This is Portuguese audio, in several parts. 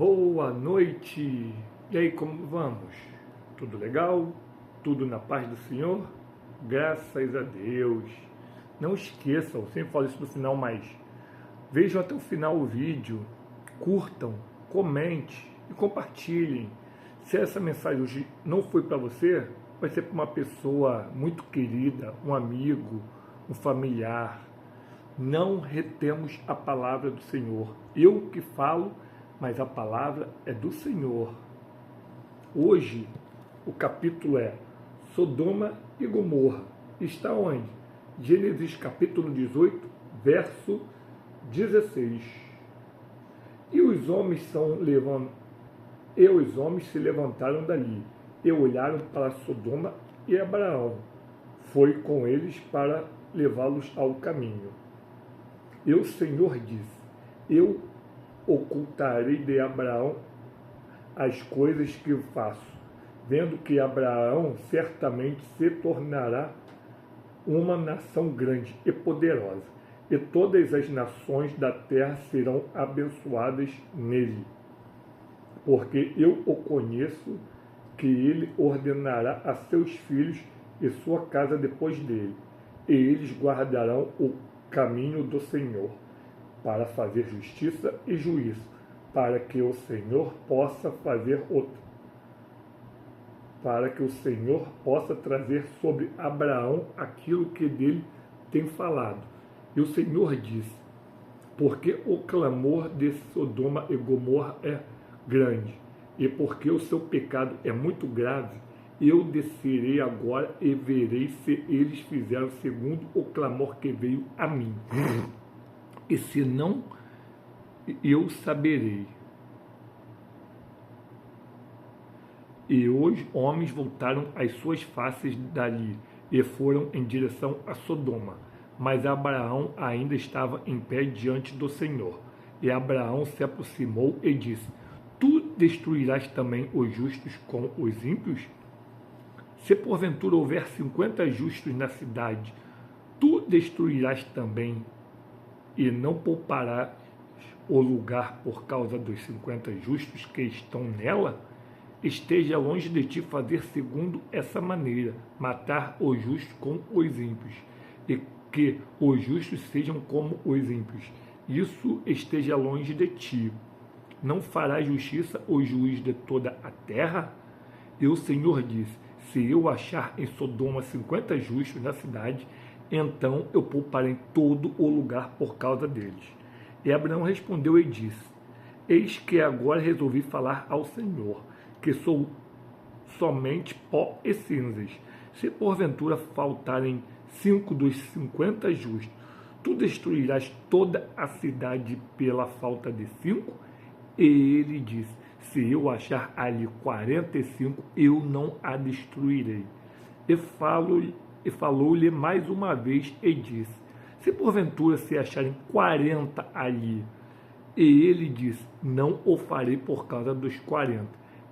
Boa noite! E aí, como vamos? Tudo legal? Tudo na paz do Senhor? Graças a Deus! Não esqueçam, eu sempre falo isso no final, mas vejam até o final o vídeo, curtam, comente e compartilhem. Se essa mensagem hoje não foi para você, vai ser para uma pessoa muito querida, um amigo, um familiar. Não retemos a palavra do Senhor. Eu que falo, mas a palavra é do Senhor. Hoje, o capítulo é Sodoma e Gomorra. Está onde? Gênesis capítulo 18, verso 16. E os homens se levantaram dali e olharam para Sodoma, e Abraão foi com eles para levá-los ao caminho. E o Senhor disse: eu ocultarei de Abraão as coisas que eu faço, vendo que Abraão certamente se tornará uma nação grande e poderosa, e todas as nações da terra serão abençoadas nele. Porque eu o conheço, que ele ordenará a seus filhos e sua casa depois dele, e eles guardarão o caminho do Senhor, para fazer justiça e juízo, para que o Senhor possa trazer sobre Abraão aquilo que dele tem falado. E o Senhor disse: porque o clamor de Sodoma e Gomorra é grande, e porque o seu pecado é muito grave, eu descerei agora e verei se eles fizeram segundo o clamor que veio a mim. E se não, eu saberei. E os homens voltaram as suas faces dali e foram em direção a Sodoma. Mas Abraão ainda estava em pé diante do Senhor. E Abraão se aproximou e disse: tu destruirás também os justos com os ímpios? Se porventura houver 50 justos na cidade, tu destruirás também e não pouparás o lugar por causa dos 50 justos que estão nela? Esteja longe de ti fazer segundo essa maneira, matar os justos com os ímpios, e que os justos sejam como os ímpios. Isso esteja longe de ti. Não fará justiça o juiz de toda a terra? E o Senhor disse: se eu achar em Sodoma 50 justos na cidade, então eu pouparei todo o lugar por causa deles. E Abraão respondeu e disse: eis que agora resolvi falar ao Senhor, que sou somente pó e cinzas. Se porventura faltarem 5 dos 50 justos, tu destruirás toda a cidade pela falta de 5? E ele disse: se eu achar ali 45, eu não a destruirei. E falou-lhe mais uma vez e disse: se porventura se acharem 40 ali? E ele disse: não o farei por causa dos 40.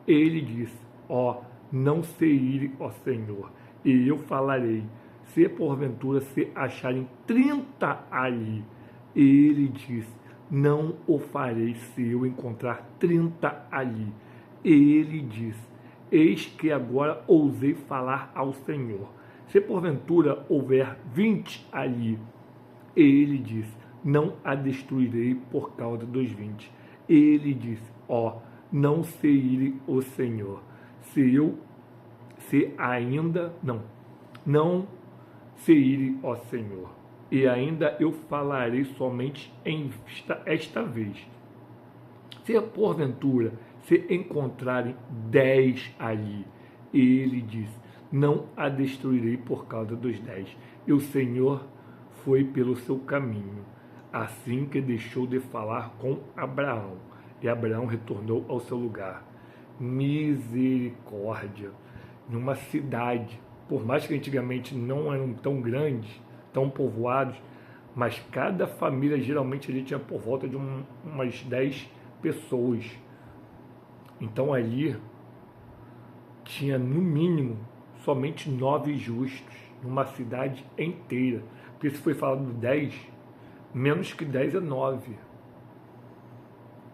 Ele disse: ó, não se ire, ó Senhor, e eu falarei, se porventura se acharem 30 ali. E ele disse: não o farei se eu encontrar 30 ali. E ele disse: eis que agora ousei falar ao Senhor, se porventura houver 20 ali. E ele disse: não a destruirei por causa dos 20. E ele disse: ó, não se ire o Senhor, não se ire, ó Senhor, e ainda eu falarei somente esta vez. Se porventura se encontrarem 10 ali, ele diz: não a destruirei por causa dos 10. E o Senhor foi pelo seu caminho, assim que deixou de falar com Abraão. E Abraão retornou ao seu lugar. Misericórdia! Numa cidade, por mais que antigamente não eram tão grandes, tão povoados, mas cada família geralmente ali tinha por volta de umas 10 pessoas. Então ali tinha no mínimo somente 9 justos numa cidade inteira. Porque se foi falado 10, menos que 10 é 9.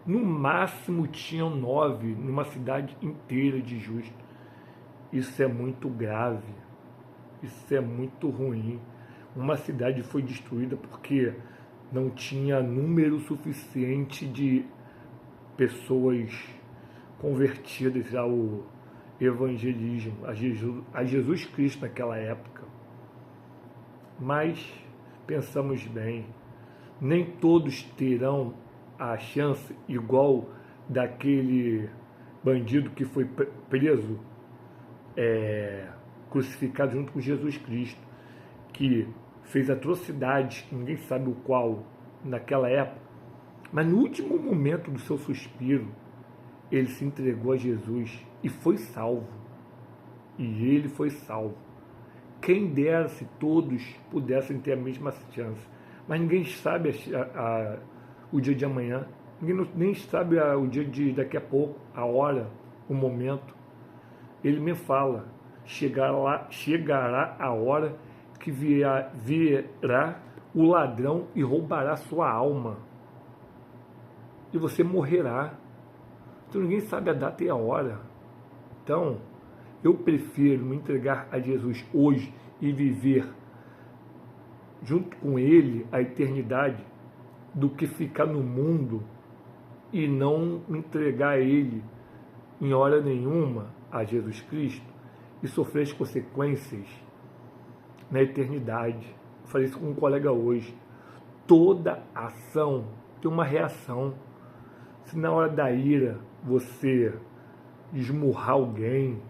No máximo tinham 9 numa cidade inteira de justo. Isso é muito grave, isso é muito ruim. Uma cidade foi destruída porque não tinha número suficiente de pessoas convertidas ao evangelismo, a Jesus Cristo naquela época. Mas pensamos bem, nem todos terão a chance igual daquele bandido que foi preso, crucificado junto com Jesus Cristo, que fez atrocidades, que ninguém sabe o qual, naquela época, mas no último momento do seu suspiro, ele se entregou a Jesus e foi salvo. E ele foi salvo. Quem dera se todos pudessem ter a mesma chance. Mas ninguém sabe o dia de amanhã. Ninguém nem sabe o dia de daqui a pouco, a hora, o momento. Ele me fala, chegará a hora que virá o ladrão e roubará sua alma. E você morrerá. Então ninguém sabe a data e a hora. Então, eu prefiro me entregar a Jesus hoje e viver junto com Ele a eternidade do que ficar no mundo e não me entregar a Ele em hora nenhuma, a Jesus Cristo, e sofrer as consequências na eternidade. Eu falei isso com um colega hoje. Toda ação tem uma reação. Se na hora da ira você esmurrar alguém,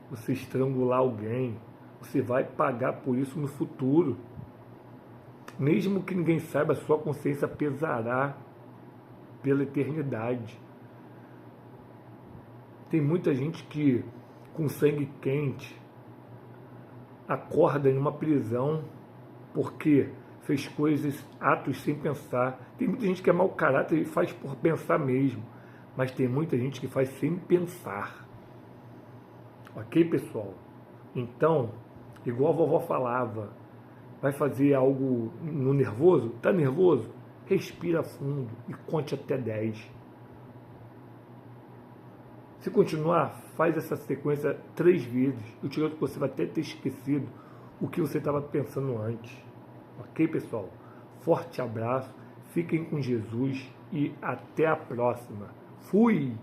você estrangular alguém, você vai pagar por isso no futuro. Mesmo que ninguém saiba, a sua consciência pesará pela eternidade. Tem muita gente que, com sangue quente, acorda em uma prisão porque fez coisas, atos sem pensar. Tem muita gente que é mau caráter e faz por pensar mesmo, mas tem muita gente que faz sem pensar. Ok, pessoal? Então, igual a vovó falava, vai fazer algo no nervoso? Tá nervoso? Respira fundo e conte até 10. Se continuar, faz essa sequência 3 vezes. Eu te garanto que você vai até ter esquecido o que você estava pensando antes. Ok, pessoal? Forte abraço, fiquem com Jesus e até a próxima. Fui!